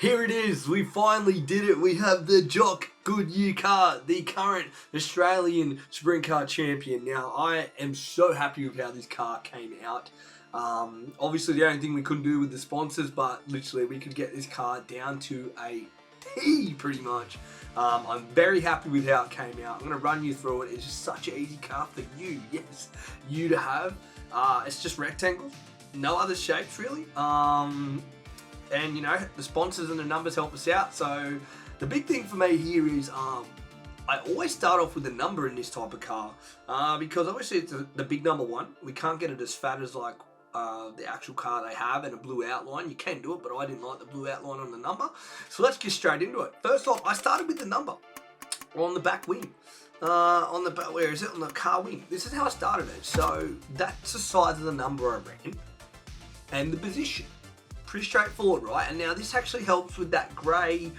Here it is, we finally did it. We have the Jock Goodyer car, the current Australian sprint car champion. Now, I am so happy with how this car came out. Obviously, the only thing we couldn't do with the sponsors, but literally we could get this car down to a T pretty much. I'm very happy with how it came out. I'm going to run you through it. It's just such an easy car for you, yes, you to have. It's just rectangles, no other shapes really. And you know, the sponsors and the numbers help us out. So the big thing for me here is I always start off with a number in this type of car because obviously it's the big number one. We can't get it as fat as like the actual car they have and a blue outline. You can do it, but I didn't like the blue outline on the number. So let's get straight into it. First off, I started with the number on the back wing. On the back, where is it? On the car wing. This is how I started it. So that's the size of the number I reckon, and the position. Pretty straightforward, right? And now this actually helps with that grey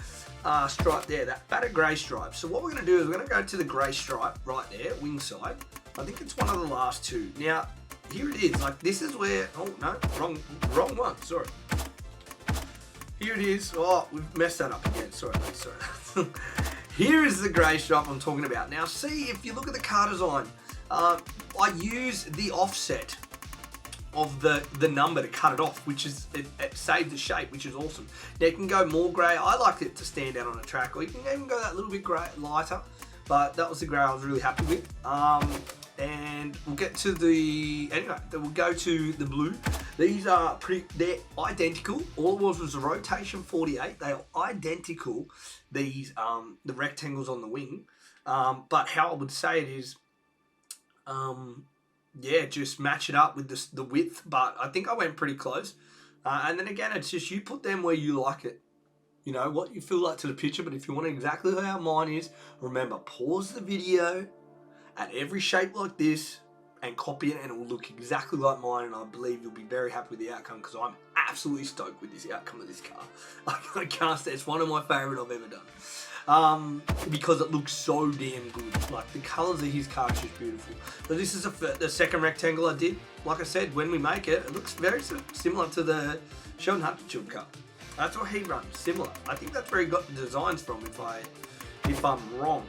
stripe there, that fatter grey stripe. So what we're going to do is we're going to go to the grey stripe right there, wing side. I think it's one of the last two. Now, here it is. Like, this is where, oh no, wrong one, sorry. Here it is. Oh, we've messed that up again. Sorry. Here is the grey stripe I'm talking about. Now, see, if you look at the car design, I use the offset of the number to cut it off, which is, it saves the shape, which is awesome. Now you can go more grey. I like it to stand out on a track, or you can even go that little bit grey, lighter, but that was the grey I was really happy with. And we'll get to the, anyway, we'll go to the blue. These are they're identical. All it was a rotation 48. They are identical, these, the rectangles on the wing. But how I would say it is, yeah, just match it up with the width, but I think I went pretty close. And then again, it's just you put them where you like it. You know, what you feel like to the picture, but if you want exactly how mine is, remember, pause the video at every shape like this and copy it, and it will look exactly like mine, and I believe you'll be very happy with the outcome, because I'm absolutely stoked with this outcome of this car. I can't say it's one of my favourite I've ever done. Because it looks so damn good. Like, the colours of his car is just beautiful. So this is the second rectangle I did. Like I said, when we make it, it looks very similar to the Sheldon Hutchinson car. That's what he runs, similar. I think that's where he got the designs from, if I'm wrong.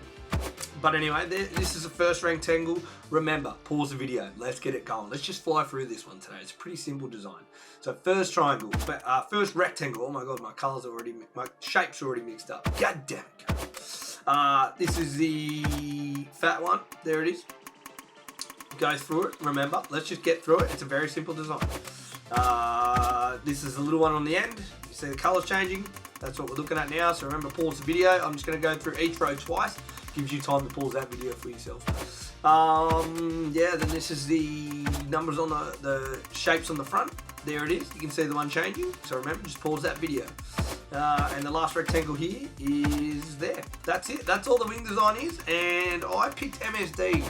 But anyway, this is the first rectangle. Remember, pause the video. Let's get it going. Let's just fly through this one today. It's a pretty simple design. So first triangle, first rectangle. Oh my God, my shape's already mixed up. God damn it. This is the fat one. There it is. Go through it. Remember, let's just get through it. It's a very simple design. This is the little one on the end. You see the colors changing. That's what we're looking at now. So remember, pause the video. I'm just going to go through each row twice. Gives you time to pause that video for yourself. Yeah, then this is the numbers on the shapes on the front. There it is. You can see the one changing. So remember, just pause that video. And the last rectangle here is there. That's it. That's all the wing design is. And I picked MSD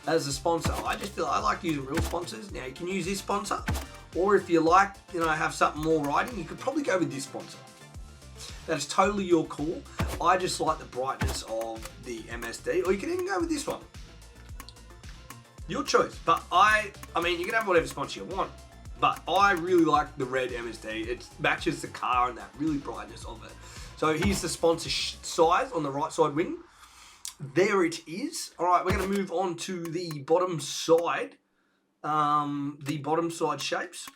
as a sponsor. I just feel I like using real sponsors. Now you can use this sponsor, or if you like, you know, have something more riding, you could probably go with this sponsor. That's totally your call. I just like the brightness of the MSD, or you can even go with this one. Your choice. But I mean, you can have whatever sponsor you want, but I really like the red MSD. It matches the car and that really brightness of it. So here's the sponsor size on the right side wing. There it is. All right, we're going to move on to the bottom side. The bottom side shapes.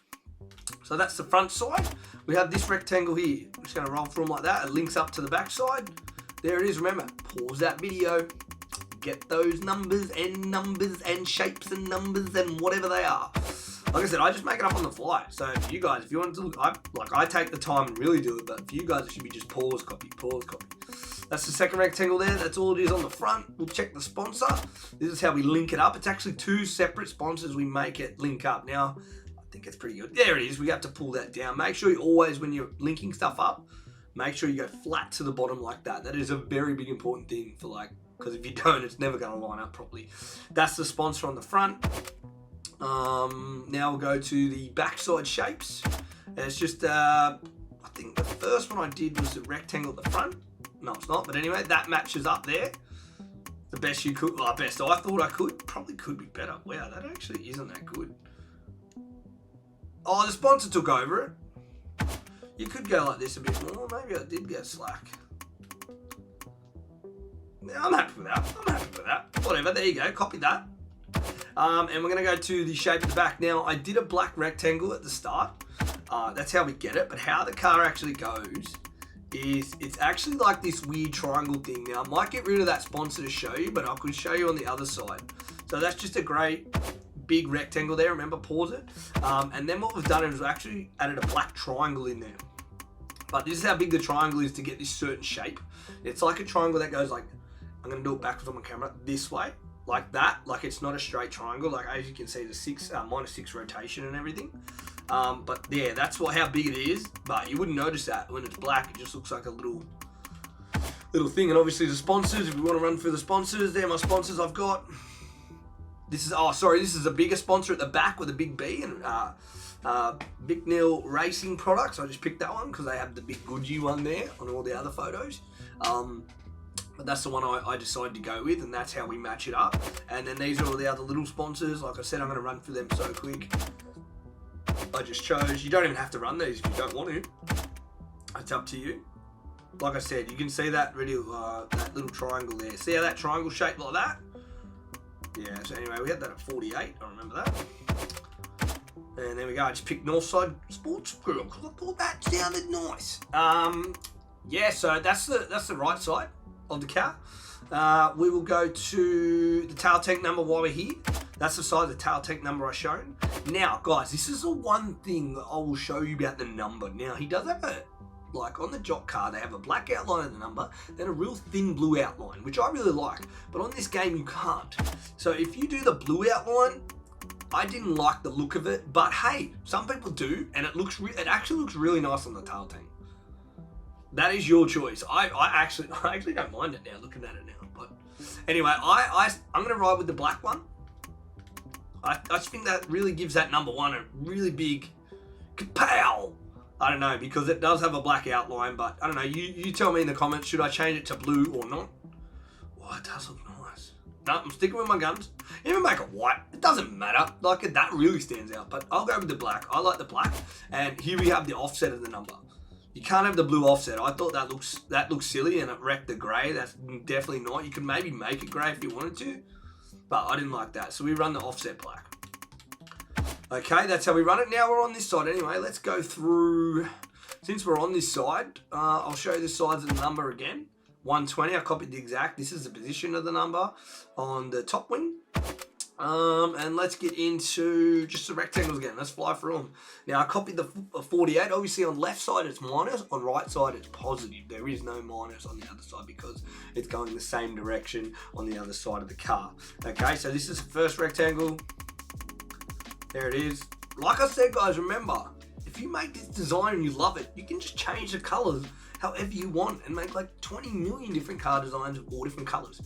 So that's the front side. We have this rectangle here. I'm just going to roll through them like that. It links up to the back side. There it is. Remember, pause that video. Get those numbers and shapes and numbers and whatever they are. Like I said, I just make it up on the fly. So for you guys, if you want to look, I take the time and really do it. But for you guys, it should be just pause, copy, pause, copy. That's the second rectangle there. That's all it is on the front. We'll check the sponsor. This is how we link it up. It's actually two separate sponsors. We make it link up. Now, I think it's pretty good. There it is. We have to pull that down. Make sure you always, when you're linking stuff up, make sure you go flat to the bottom like that. That is a very big important thing for, like, because if you don't, it's never going to line up properly. That's the sponsor on the front. Now we'll go to the backside shapes. And it's just, I think the first one I did was the rectangle at the front. No, it's not. But anyway, that matches up there. The best you could. Well, best I thought I could. Probably could be better. Wow, that actually isn't that good. Oh, the sponsor took over it. You could go like this a bit more. Maybe I did get slack. I'm happy with that. Whatever, there you go, copy that. And we're going to go to the shape of the back. Now, I did a black rectangle at the start. That's how we get it. But how the car actually goes is it's actually like this weird triangle thing. Now, I might get rid of that sponsor to show you, but I could show you on the other side. So that's just a great big rectangle there. Remember, pause it. And then what we've done is we've actually added a black triangle in there. But this is how big the triangle is to get this certain shape. It's like a triangle that goes like, I'm going to do it backwards on my camera, this way. Like that, like it's not a straight triangle. Like as you can see, the -6 rotation and everything. But yeah, that's how big it is. But you wouldn't notice that when it's black. It just looks like a little thing. And obviously the sponsors. If we want to run through the sponsors, they're my sponsors I've got. This is a bigger sponsor at the back with a big B and Bicknell Racing Products. I just picked that one because they have the big Goodyer one there on all the other photos. But that's the one I decided to go with, and that's how we match it up. And then these are all the other little sponsors. Like I said, I'm going to run through them so quick. I just chose. You don't even have to run these if you don't want to. It's up to you. Like I said, you can see that that little triangle there. See how that triangle shaped like that? Yeah, so anyway, we had that at 48. I remember that. And there we go. I just picked Northside Sports Grill because I thought that sounded nice. Yeah, so that's the right side of the car. We will go to the tail tank number while we're here. That's the side of the tail tank number I shown. Now, guys, this is the one thing that I will show you about the number. Now, he does have like on the Jock car, they have a black outline of the number, then a real thin blue outline, which I really like. But on this game, you can't. So if you do the blue outline, I didn't like the look of it, but hey, some people do, and it actually looks really nice on the tail tank. That is your choice. I actually don't mind it now, looking at it now. But anyway, I'm going to ride with the black one. I just think that really gives that number one a really big kapow. I don't know, because it does have a black outline, but I don't know. You tell me in the comments, should I change it to blue or not? Oh, it does look nice. No, I'm sticking with my guns. Even make it white. It doesn't matter. Like, that really stands out. But I'll go with the black. I like the black. And here we have the offset of the number. You can't have the blue offset. I thought that looks silly and it wrecked the grey. That's definitely not. You can maybe make it grey if you wanted to, but I didn't like that. So we run the offset black. Okay, that's how we run it. Now we're on this side anyway. Let's go through. Since we're on this side, I'll show you the sides of the number again. 120, I copied the exact. This is the position of the number on the top wing. And let's get into just the rectangles again. Let's fly through them. Now I copied the 48. Obviously on left side it's minus, on right side it's positive. There is no minus on the other side because it's going the same direction on the other side of the car. Okay, so this is the first rectangle. There it is. Like I said, guys, remember, if you make this design and you love it, you can just change the colors however you want and make like 20 million different car designs of all different colors.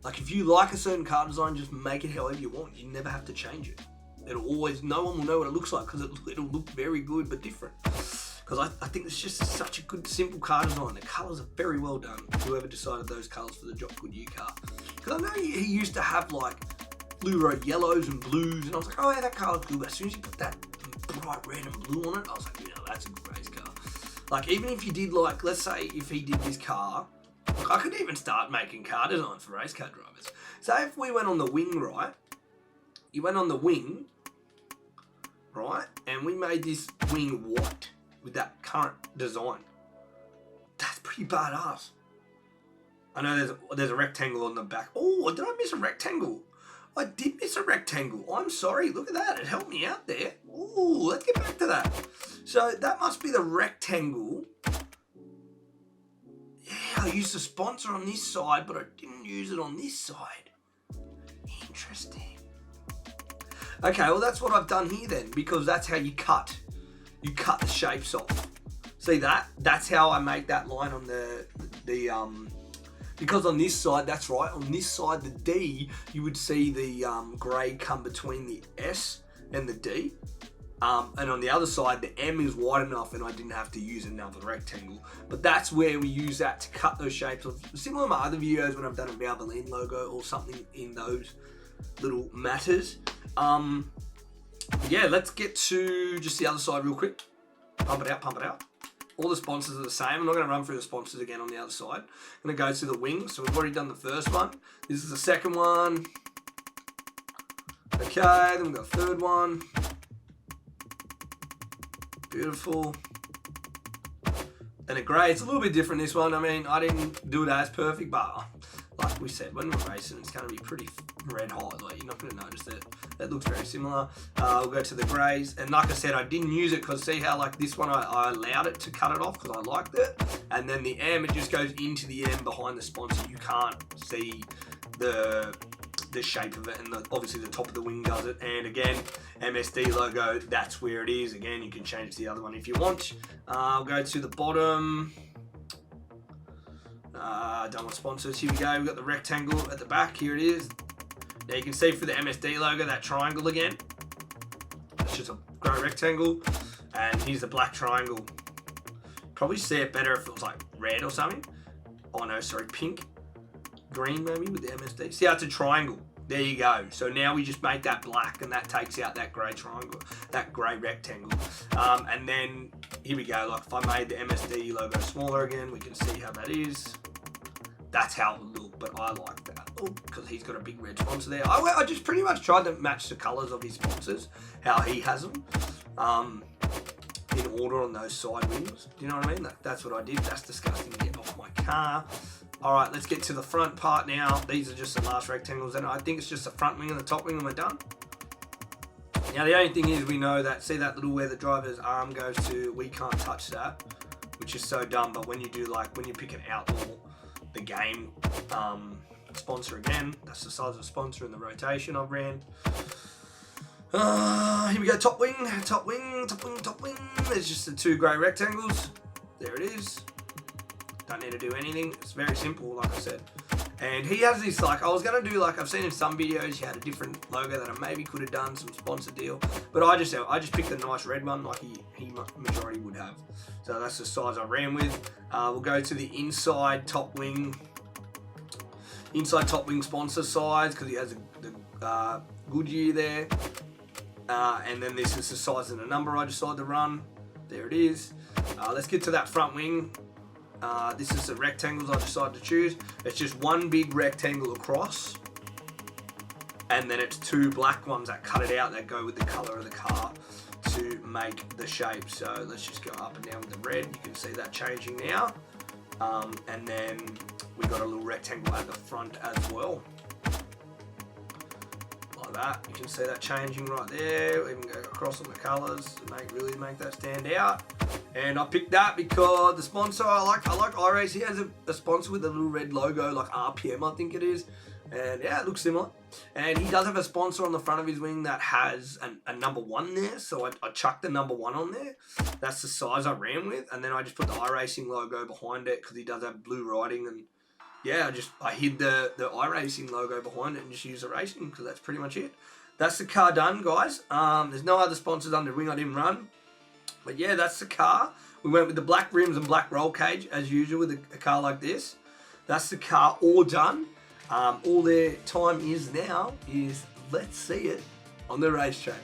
Like if you like a certain car design, just make it however you want. You never have to change it. It'll always, no one will know what it looks like because it'll look very good but different. Because I think it's just such a good, simple car design. The colours are very well done. Whoever decided those colours for the Jock Goodyer car. Because I know he used to have like fluoro yellows and blues, and I was like, oh yeah, that car looks good. But as soon as you put that bright red and blue on it, I was like, yeah, that's a good race car. Like even if you did like, let's say if he did this car, look, I could even start making car designs for race car drivers. So if we went on the wing, right? You went on the wing, right? And we made this wing white with that current design. That's pretty badass. I know there's a rectangle on the back. Oh, did I miss a rectangle? I did miss a rectangle. I'm sorry. Look at that. It helped me out there. Oh, let's get back to that. So that must be the rectangle. Yeah, I used the sponsor on this side, but I didn't use it on this side. Interesting. Okay, well that's what I've done here then, because that's how you cut. You cut the shapes off. See that? That's how I make that line on the because on this side, that's right, on this side, the D, you would see the grey come between the S and the D. And on the other side, the M is wide enough and I didn't have to use another rectangle. But that's where we use that to cut those shapes. Similar to my other videos when I've done a Valvoline logo or something in those little matters. Yeah, let's get to just the other side real quick. Pump it out, pump it out. All the sponsors are the same. I'm not going to run through the sponsors again on the other side. I'm going to go to the wings. So we've already done the first one. This is the second one. Okay, then we've got a third one. Beautiful. And the grey, it's a little bit different, this one. I mean, I didn't do it as perfect, but like we said, when we're racing, it's going to be pretty red hot. Like, you're not going to notice that. That looks very similar. We'll go to the greys. And like I said, I didn't use it because see how like this one, I allowed it to cut it off because I liked it. And then the M, it just goes into the M behind the sponsor. You can't see the shape of it, and obviously the top of the wing does it. And again, MSD logo, that's where it is. Again, you can change to the other one if you want. I'll go to the bottom. Done with sponsors. Here we go. We've got the rectangle at the back. Here it is. Now you can see for the MSD logo, that triangle again. It's just a grey rectangle. And here's the black triangle. Probably see it better if it was like red or something. Oh no, sorry, pink. Green maybe with the MSD. See how it's a triangle. There you go. So now we just make that black and that takes out that grey triangle, that grey rectangle. And then here we go. Like if I made the MSD logo smaller again, we can see how that is. That's how it would look, but I like that because he's got a big red sponsor there. I just pretty much tried to match the colours of his sponsors, how he has them, in order on those side wings. Do you know what I mean? That's what I did. That's disgusting to get off my car. All right, let's get to the front part now. These are just the last rectangles, and I think it's just the front wing and the top wing, and we're done. Now, the only thing is we know that, see that little where the driver's arm goes to, we can't touch that, which is so dumb. But when you do, like, when you pick an Outlaw, the game sponsor again, that's the size of the sponsor and the rotation I've ran. Here we go, top wing, top wing, top wing, top wing. There's just the two grey rectangles. There it is. Don't need to do anything. It's very simple, like I said. And he has this, like, I was going to do, like, I've seen in some videos, he had a different logo that I maybe could have done, some sponsor deal. But I just picked a nice red one, like he majority would have. So that's the size I ran with. We'll go to the inside top wing sponsor size, because he has the Goodyer there. And then this is the size of the number I decided to run. There it is. Let's get to that front wing. This is the rectangles I decided to choose. It's just one big rectangle across, and then it's two black ones that cut it out that go with the color of the car to make the shape. So let's just go up and down with the red. You can see that changing now. And then we got a little rectangle at the front as well. Like that. You can see that changing right there. We even go across on the colors to really make that stand out. And I picked that because the sponsor, I like iRace. He has a sponsor with a little red logo, like RPM, I think it is. And yeah, it looks similar. And he does have a sponsor on the front of his wing that has a number 1 there. So I chucked the number 1 on there. That's the size I ran with. And then I just put the iRacing logo behind it because he does have blue writing. And yeah, I hid the iRacing logo behind it and just used the racing because that's pretty much it. That's the car done, guys. There's no other sponsors under the wing I didn't run. But yeah, that's the car. We went with the black rims and black roll cage as usual with a car like this. That's the car all done. All their time is now is let's see it on the racetrack.